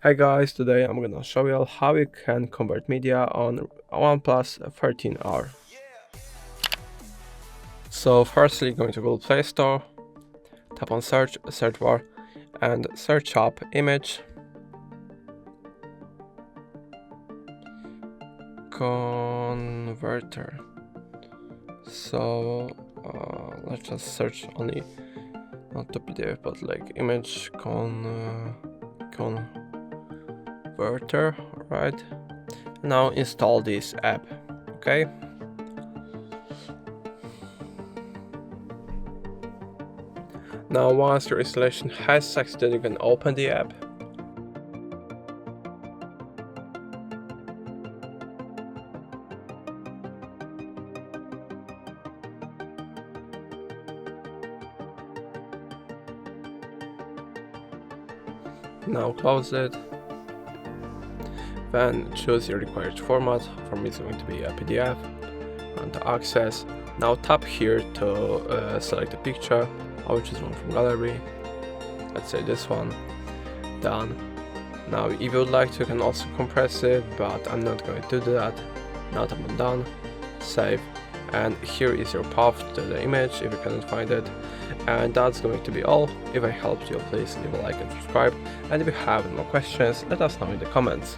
Hi guys, today I'm gonna show you how you can convert media on OnePlus 13R. So firstly, going to Google Play Store, tap on search bar, and search up image converter. So let's just search only, not the PDF, but like image converter, right? Now install this app, okay? Now once your installation has succeeded, you can open the app. Now close it. Then choose your required format. For me it's going to be a PDF. And to access. Now tap here to select a picture. I will choose one from gallery. Let's say this one. Done. Now if you would like to, you can also compress it, but I'm not going to do that. Now tap on done. Save. And here is your path to the image if you cannot find it. And that's going to be all. If I helped you, please leave a like and subscribe. And if you have any more questions, let us know in the comments.